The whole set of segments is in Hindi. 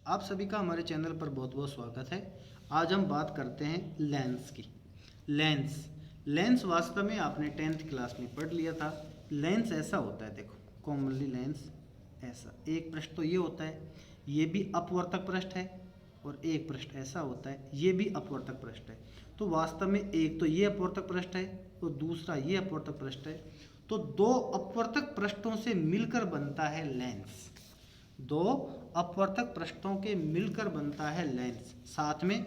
आप सभी का हमारे चैनल पर बहुत बहुत स्वागत है। आज हम बात करते हैं लेंस की। लेंस वास्तव में आपने 10th क्लास में पढ़ लिया था। लेंस ऐसा होता है, देखो कॉमनली लेंस ऐसा, एक पृष्ठ तो ये होता है, ये भी अपवर्तक पृष्ठ है, और एक पृष्ठ ऐसा होता है, ये भी अपवर्तक पृष्ठ है। तो वास्तव में एक तो ये अपवर्तक पृष्ठ है और दूसरा ये अपवर्तक पृष्ठ है। तो दो अपवर्तक पृष्ठों से मिलकर बनता है लेंस। दो अपवर्तक पृष्ठों के मिलकर बनता है लेंस। साथ में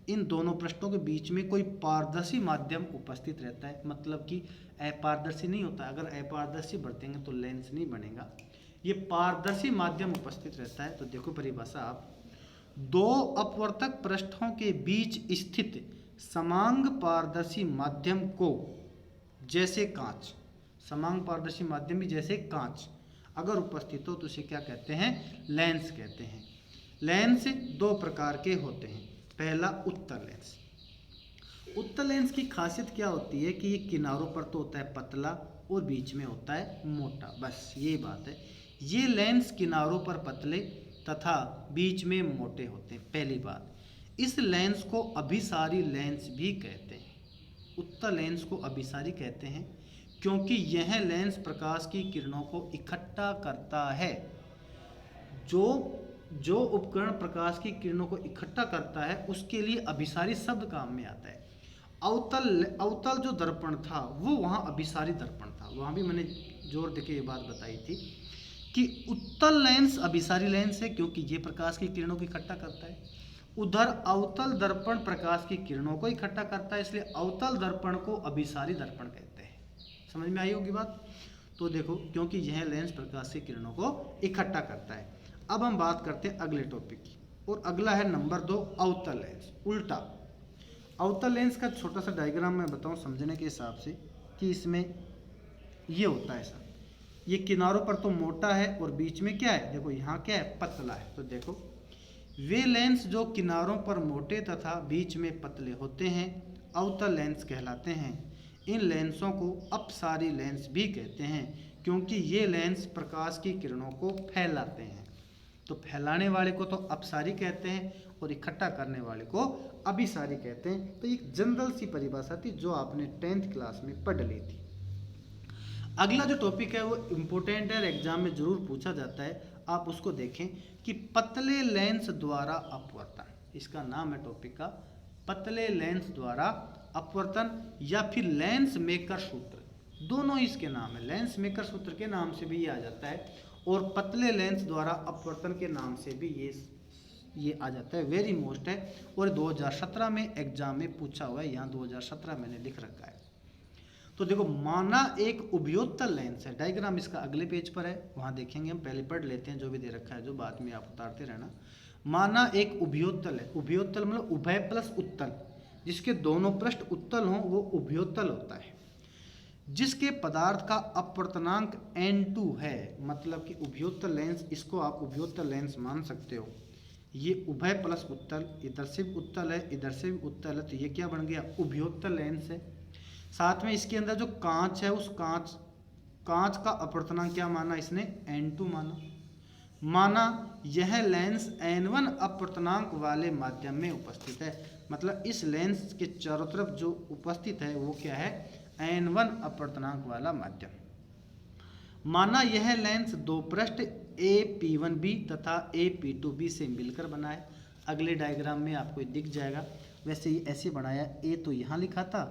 इन दोनों पृष्ठों के बीच में कोई पारदर्शी माध्यम उपस्थित रहता है, मतलब कि अपारदर्शी नहीं होता। अगर अपारदर्शी बरतेंगे तो लेंस नहीं बनेगा। ये पारदर्शी माध्यम उपस्थित रहता है। तो देखो परिभाषा आप, दो अपवर्तक पृष्ठों के बीच स्थित समांग पारदर्शी माध्यम को जैसे कांच, समांग पारदर्शी माध्यम भी जैसे कांच अगर उपस्थित हो तो उसे क्या कहते हैं? लेंस कहते हैं। लेंस दो प्रकार के होते हैं। पहला उत्तल लेंस। उत्तल लेंस की खासियत क्या होती है कि ये किनारों पर तो होता है पतला और बीच में होता है मोटा, बस ये बात है। ये लेंस किनारों पर पतले तथा बीच में मोटे होते हैं। पहली बात, इस लेंस को अभिसारी लेंस भी कहते हैं। उत्तल लेंस को अभिसारी कहते हैं क्योंकि यह लेंस प्रकाश की किरणों को इकट्ठा करता है। जो उपकरण प्रकाश की किरणों को इकट्ठा करता है उसके लिए अभिसारी शब्द काम में आता है। अवतल जो दर्पण था वो वहाँ अभिसारी दर्पण था। वहाँ भी मैंने जोर देके ये बात बताई थी कि उत्तल लेंस अभिसारी लेंस है क्योंकि ये प्रकाश की किरणों को इकट्ठा करता है। उधर अवतल दर्पण प्रकाश की किरणों को इकट्ठा करता है, इसलिए अवतल दर्पण को अभिसारी दर्पण कहते हैं। समझ में आई होगी बात? तो देखो, क्योंकि यह लेंस प्रकाश की किरणों को इकट्ठा करता है। अब हम बात करते हैं अगले टॉपिक की, और अगला है नंबर 2 अवतल लेंस। उल्टा अवतल लेंस का छोटा सा डायग्राम मैं बताऊं समझने के हिसाब से कि इसमें ये होता है ऐसा, ये किनारों पर तो मोटा है और बीच में क्या है, देखो यहाँ क्या है, पतला है। तो देखो, वे लेंस जो किनारों पर मोटे तथा बीच में पतले होते हैं अवतल लेंस कहलाते हैं। इन लेंसों को अपसारी लेंस भी कहते हैं क्योंकि ये लेंस प्रकाश की किरणों को फैलाते हैं। तो फैलाने वाले को तो अपसारी कहते हैं और इकट्ठा करने वाले को अभिसारी कहते हैं। तो एक जनरल सी परिभाषा थी जो आपने 10th क्लास में पढ़ ली थी। अगला जो टॉपिक है वो इम्पोर्टेंट है, एग्जाम में जरूर पूछा जाता है, आप उसको देखें कि पतले लेंस द्वारा अपवर्तन। इसका नाम है टॉपिक का पतले लेंस द्वारा अपवर्तन या फिर लेंस मेकर सूत्र, दोनों इसके नाम है। लेंस मेकर सूत्र के नाम से भी ये आ जाता है और पतले लेंस द्वारा अपवर्तन के नाम से भी ये आ जाता है। वेरी मोस्ट है और 2017 में एग्जाम में पूछा हुआ है, यहाँ 2017 मैंने लिख रखा है। तो देखो, माना एक उभयोत्तल लेंस है, डायग्राम इसका अगले पेज पर है, वहां देखेंगे हम, पहले पढ़ लेते हैं जो भी दे रखा है, जो बाद में आप उतारते रहना। माना एक उभयोत्तल है, उभयोत्तल मतलब उभय प्लस उत्तल, जिसके दोनों पृष्ठ उत्तल हों वो उभयोत्तल होता है। जिसके पदार्थ का अपवर्तनांक n2 है, मतलब कि उभयोत्तल लेंस, इसको आप उभयोत्तल लेंस मान सकते हो। ये उभय प्लस उत्तल, इधर से भी उत्तल है इधर से भी उत्तल है, तो ये क्या बन गया, उभयोत्तल लेंस है। साथ में इसके अंदर जो कांच है उस कांच का अपवर्तनांक क्या माना इसने, n2 माना यह लेंस n1 अपवर्तनांक वाले माध्यम में उपस्थित है। मतलब इस लेंस के चारों तरफ जो उपस्थित है वो क्या है, n1 अपवर्तनांक वाला माध्यम। माना यह लेंस दो पृष्ठ AP1B तथा AP2B से मिलकर बना है। अगले डायग्राम में आपको दिख जाएगा। वैसे ये ऐसे बनाया, A तो यहाँ लिखा था,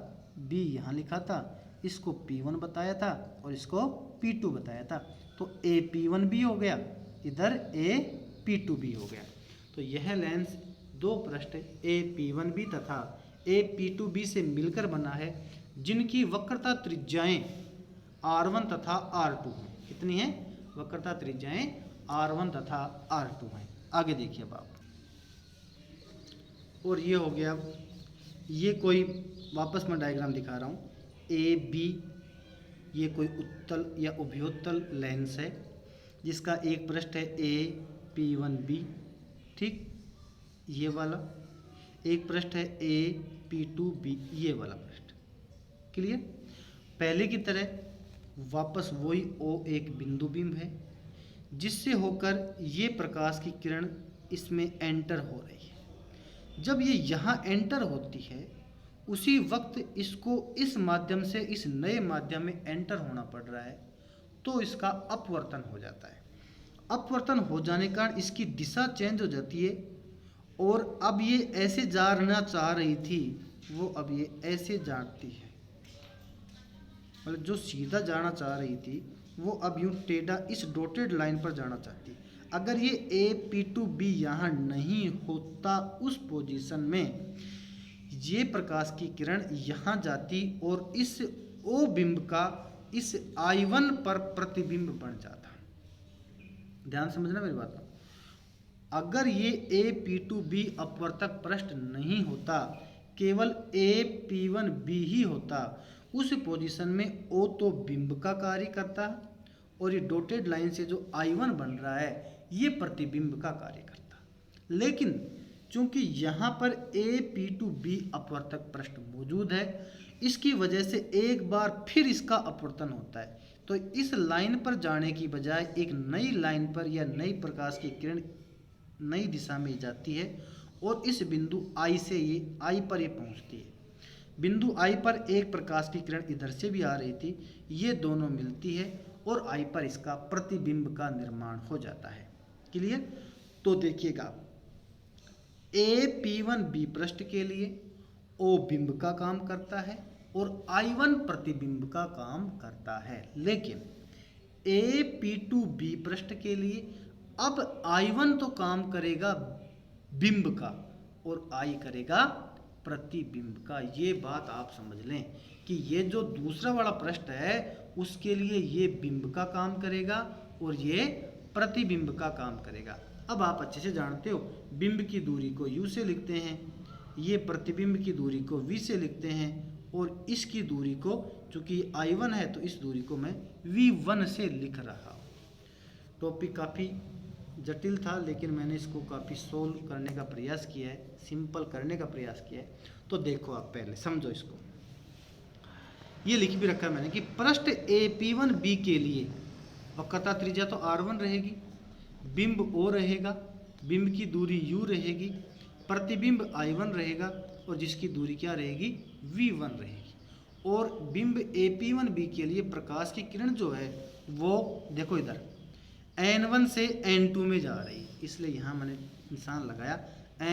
B यहाँ लिखा था, इसको P1 बताया था और इसको P2 बताया था। तो AP1B हो गया, इधर AP2B हो गया। तो यह लेंस दो पृष्ठ AP1B तथा AP2B से मिलकर बना है, जिनकी वक्रता त्रिज्याएं R1 तथा R2 हैं। कितनी है? वक्रता त्रिज्याएं R1 तथा R2 हैं। आगे देखिए अब आप, और ये हो गया, ये कोई वापस मैं डायग्राम दिखा रहा हूँ, AB, ये कोई उत्तल या उभयोत्तल लेंस है जिसका एक पृष्ठ है AP1B, ठीक, ये वाला एक पृष्ठ है AP2B, ये वाला पृष्ठ। क्लियर? पहले की तरह वापस वही O एक बिंदु बिंब है जिससे होकर ये प्रकाश की किरण इसमें एंटर हो रही है। जब ये यहाँ एंटर होती है उसी वक्त इसको इस माध्यम से इस नए माध्यम में एंटर होना पड़ रहा है, तो इसका अपवर्तन हो जाता है। अपवर्तन हो जाने के कारण इसकी दिशा चेंज हो जाती है और अब ये ऐसे जाना चाह रही थी वो अब ये ऐसे जाती है, मतलब जो सीधा जाना चाह रही थी वो अब यूं टेढ़ा इस डॉटेड लाइन पर जाना चाहती है। अगर ये A P2B यहाँ नहीं होता उस पोजीशन में ये प्रकाश की किरण यहाँ जाती और इस O बिंब का इस I1 पर प्रतिबिंब बन जाता। ध्यान समझना मेरी बात को। अगर ये A P2B अपवर्तक पृष्ठ नहीं होता, केवल A P1B ही होता, उस पोजीशन में O तो बिंब का कार्य करता और ये डॉटेड लाइन से जो I1 बन रहा है ये प्रतिबिंब का कार्य करता। लेकिन चूंकि यहाँ पर A P2B अपवर्तक पृष्ठ मौजूद है, इसकी वजह से एक बार फिर इसका अपवर्तन होता है, तो इस लाइन पर जाने की बजाय एक नई लाइन पर या नई प्रकाश की किरण नई दिशा में जाती है और इस बिंदु I से ये I पर ये पहुँचती है। बिंदु I पर एक प्रकाश की किरण इधर से भी आ रही थी, ये दोनों मिलती है और I पर इसका प्रतिबिंब का निर्माण हो जाता है। क्लियर? तो देखिएगा, A P1B पृष्ठ के लिए O बिंब का काम करता है और I1 प्रतिबिंब का काम करता है। लेकिन A P2B पृष्ठ के लिए अब I1 तो काम करेगा बिंब का और I करेगा प्रतिबिंब का। ये बात आप समझ लें कि ये जो दूसरा वाला पृष्ठ है उसके लिए ये बिंब का काम करेगा और ये प्रतिबिंब का काम करेगा। अब आप अच्छे से जानते हो, बिंब की दूरी को U से लिखते हैं, ये प्रतिबिंब की दूरी को V से लिखते हैं और इसकी दूरी को, चूंकि I1 है तो इस दूरी को मैं V1 से लिख रहा हूँ। टॉपिक काफ़ी जटिल था लेकिन मैंने इसको काफ़ी सोल्व करने का प्रयास किया है, सिंपल करने का प्रयास किया है। तो देखो आप पहले समझो इसको, ये लिख भी रखा है मैंने कि पृष्ठ A P1B के लिए वक्रता त्रिज्या तो R1 रहेगी, बिंब O रहेगा, बिंब की दूरी U रहेगी, प्रतिबिंब I1 रहेगा और जिसकी दूरी क्या रहेगी V1 रहेगी। और बिंब A P1B के लिए प्रकाश की किरण जो है वो देखो इधर N1 से N2 में जा रही है, इसलिए यहाँ मैंने निशान लगाया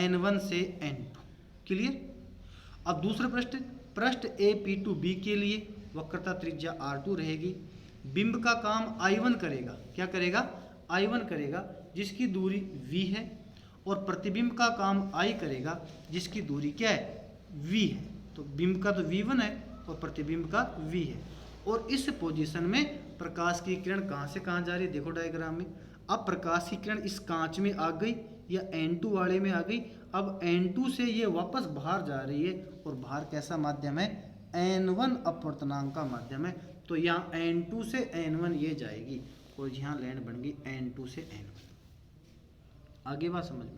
N1 से N2। क्लियर? अब दूसरा पृष्ठ A P2B के लिए वक्रता त्रिज्या R2 रहेगी, बिंब का काम I1 करेगा, क्या करेगा I1 करेगा जिसकी दूरी V है और प्रतिबिंब का काम I करेगा जिसकी दूरी क्या है V है। तो बिंब का तो V1 है और प्रतिबिंब का V है और इस पोजीशन में प्रकाश की किरण कहाँ से कहाँ जा रही है देखो डायग्राम में। अब प्रकाश की किरण इस कांच में आ गई या N2 वाले में आ गई, अब N2 से ये वापस बाहर जा रही है और बाहर कैसा माध्यम है N1 अपवर्तनांक का माध्यम है, तो यहाँ N2 से N1 ये जाएगी और यहाँ लाइन बन गई N2 से N1। आगे बात समझ में।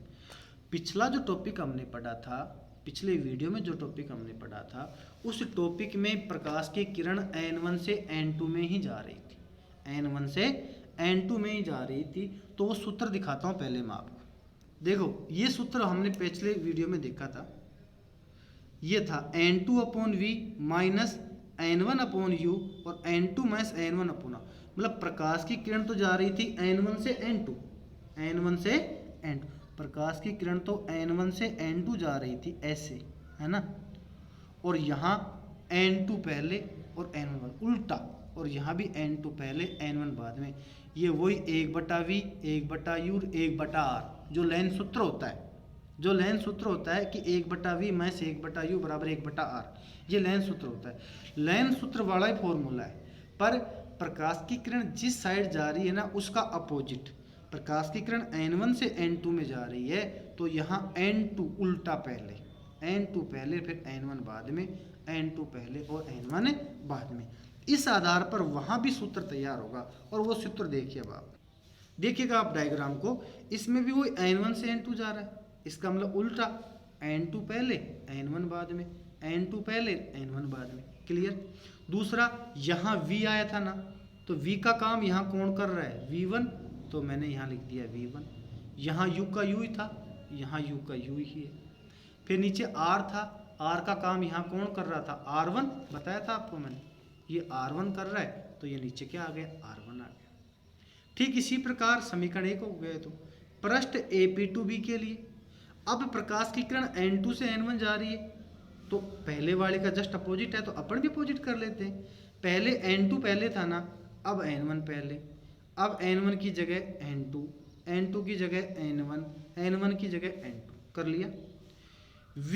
पिछला जो टॉपिक हमने पढ़ा था, पिछले वीडियो में जो टॉपिक हमने पढ़ा था उस टॉपिक में प्रकाश की किरण N1 से N2 में ही जा रही थी, N1 से N2 में ही जा रही थी। तो वो सूत्र दिखाता हूँ पहले मैं आपको। देखो ये सूत्र हमने पिछले वीडियो में देखा था, ये था N2/V माइनस N1/U और N2 माइनस N1/R। मतलब प्रकाश की किरण तो जा रही थी N1 से N2, N1 से N2, प्रकाश की किरण तो N1 से N2 जा रही थी ऐसे, है ना। और यहाँ N2 पहले और N1 बाद, उल्टा, और यहाँ भी N2 पहले N1 बाद में। ये वही 1/V 1/U 1/R जो लेंस सूत्र होता है, जो लेंस सूत्र होता है कि 1/V माइनस 1/U बराबर 1/R, ये लेंस सूत्र होता है। लेंस सूत्र वाला ही फॉर्मूला है, पर प्रकाश की किरण जिस साइड जा रही है ना उसका अपोजिट, प्रकाश की किरण N1 से N2 में जा रही है तो यहाँ N2 उल्टा पहले, N2 पहले फिर N1 बाद में, N2 पहले और N1 बाद में। इस आधार पर वहाँ भी सूत्र तैयार होगा और वो सूत्र देखिए अब आप देखिएगा आप डायग्राम को, इसमें भी वो N1 से N2 जा रहा है, इसका मतलब उल्टा, N2 पहले N1 बाद में, N2 पहले N1 बाद में। क्लियर? दूसरा यहाँ V आया था ना, तो V का काम यहाँ कौन कर रहा है V1, तो मैंने यहाँ लिख दिया V1। यहाँ u का u ही था, यहाँ u का u ही है। फिर नीचे r था, r का काम यहाँ कौन कर रहा था, r1 बताया था आपको मैंने, ये r1 कर रहा है तो ये नीचे क्या आ गया, r1 आ गया। ठीक इसी प्रकार समीकरण 1 हो गया। तो पृष्ठ AP2B के लिए अब प्रकाश की किरण N2 से N1 जा रही है, तो पहले वाले का जस्ट अपोजिट है तो अपन भी अपोजिट कर लेते हैं। पहले N2 पहले था ना, अब N1 पहले, अब N1 की जगह N2, N2 की जगह N1, N1 की जगह N2 कर लिया। V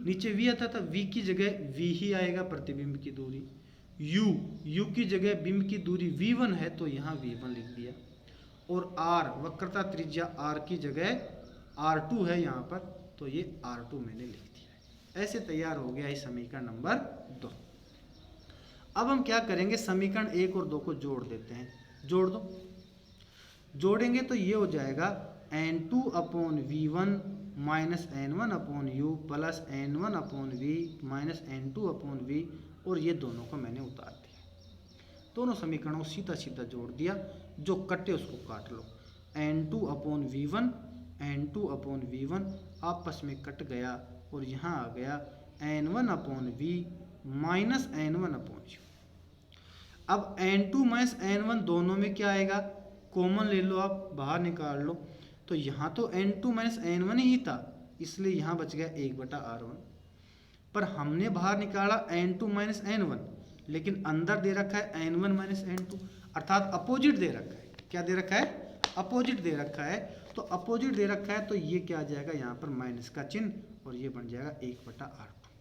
नीचे V आता था, V की जगह V ही आएगा, प्रतिबिंब की दूरी। U की जगह बिंब की दूरी V1 है तो यहाँ V1 लिख दिया। और R वक्रता त्रिज्या R की जगह R2 है यहाँ पर, तो ये R2 मैंने लिख दिया। ऐसे तैयार हो गया ये समीकरण नंबर 2। अब हम क्या करेंगे, समीकरण 1 और 2 को जोड़ देते हैं। जोड़ दो, जोड़ेंगे तो ये हो जाएगा N2/V1 minus N1/U plus N1/V minus N2/V, और ये दोनों को मैंने उतार दिया। दोनों समीकरणों को सीधा सीधा जोड़ दिया, जो कटे उसको काट लो। N2/V1 N2/V1 आपस में कट गया और यहाँ आ गया N1/V माइनस N1/U। अब N2 माइनस N1 दोनों में क्या आएगा, कॉमन ले लो, आप बाहर निकाल लो। तो यहाँ तो N2 माइनस N1 ही था, इसलिए यहाँ बच गया 1/R1। पर हमने बाहर निकाला N2 माइनस N1, लेकिन अंदर दे रखा है N1 माइनस N2, अर्थात अपोजिट दे रखा है। क्या दे रखा है, अपोजिट दे रखा है। तो अपोजिट दे रखा है तो ये क्या आ जाएगा, यहाँ पर माइनस का चिन्ह, और ये बन जाएगा 1/R2।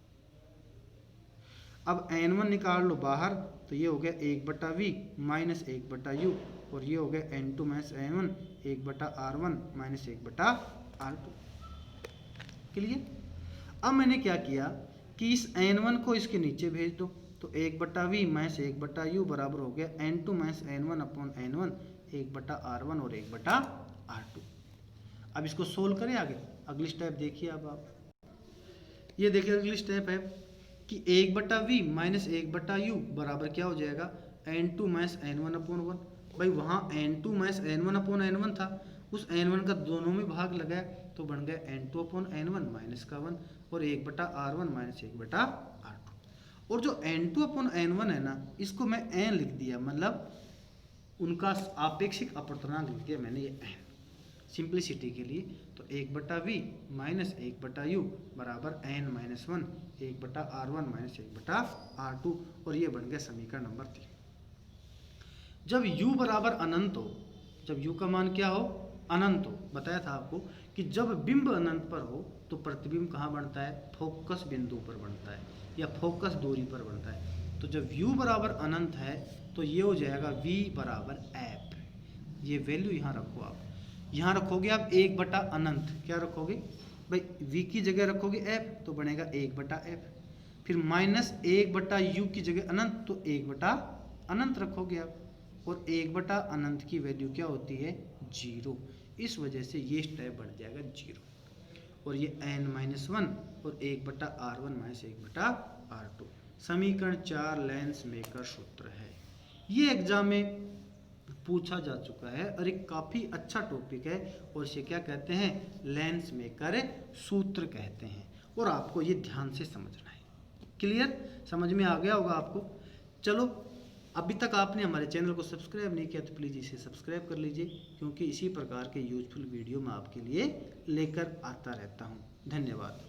अब N1 निकाल लो बाहर, तो ये हो गया 1/V माइनस 1/U, और ये हो गया N2 minus N1 1/R1 minus 1/R2। Clear. अब मैंने क्या किया कि इस N1 को इसके नीचे भेज दो, तो 1/V माइनस 1/U बराबर हो गया N2 माइनस N1/N1 1/R1 और 1/R2। अब इसको सोल्व करें आगे, अगली स्टेप देखिए। अब आप ये देखिए, अगली स्टेप है कि 1/V माइनस 1/U बराबर क्या हो जाएगा, N2 माइनस N1/1। भाई वहाँ N2 माइनस N1/N1 था, उस N1 का दोनों में भाग लगाया तो बन गया N2/N1 माइनस का 1 और 1/R1 माइनस 1/R2। और जो N2/N1 है ना, इसको मैं n लिख दिया, मतलब उनका आपेक्षिक अपवर्तनांक लिख दिया मैंने, ये n सिंप्लिसिटी के लिए। तो 1/V माइनस 1/U बराबर n minus 1 1/R1 minus 1/R2, और ये बन गया समीकरण नंबर 3। जब u बराबर अनंत हो, जब u का मान क्या हो, अनंत हो, बताया था आपको कि जब बिंब अनंत पर हो तो प्रतिबिंब कहाँ बनता है, फोकस बिंदु पर बनता है या फोकस दूरी पर बनता है। तो जब u बराबर अनंत है तो ये हो जाएगा v बराबर f। ये वैल्यू यहाँ रखो, आप यहाँ रखोगे आप 1/अनंत, क्या रखोगे भाई, v की जगह रखोगे f तो बनेगा 1/f, फिर माइनस 1/u की जगह अनंत तो 1/अनंत रखोगे आप, और 1/अनंत की वैल्यू क्या होती है, 0। इस वजह से ये स्टेप बढ़ जाएगा 0, और ये n-1 और 1/R1 माइनस 1/R2। समीकरण 4 लेंस मेकर सूत्र है। ये एग्जाम में पूछा जा चुका है और एक काफ़ी अच्छा टॉपिक है, और इसे क्या कहते हैं, लेंस मेकर सूत्र कहते हैं, और आपको ये ध्यान से समझना है। क्लियर, समझ में आ गया होगा आपको। चलो, अभी तक आपने हमारे चैनल को सब्सक्राइब नहीं किया तो प्लीज़ इसे सब्सक्राइब कर लीजिए, क्योंकि इसी प्रकार के यूजफुल वीडियो मैं आपके लिए लेकर आता रहता हूँ। धन्यवाद।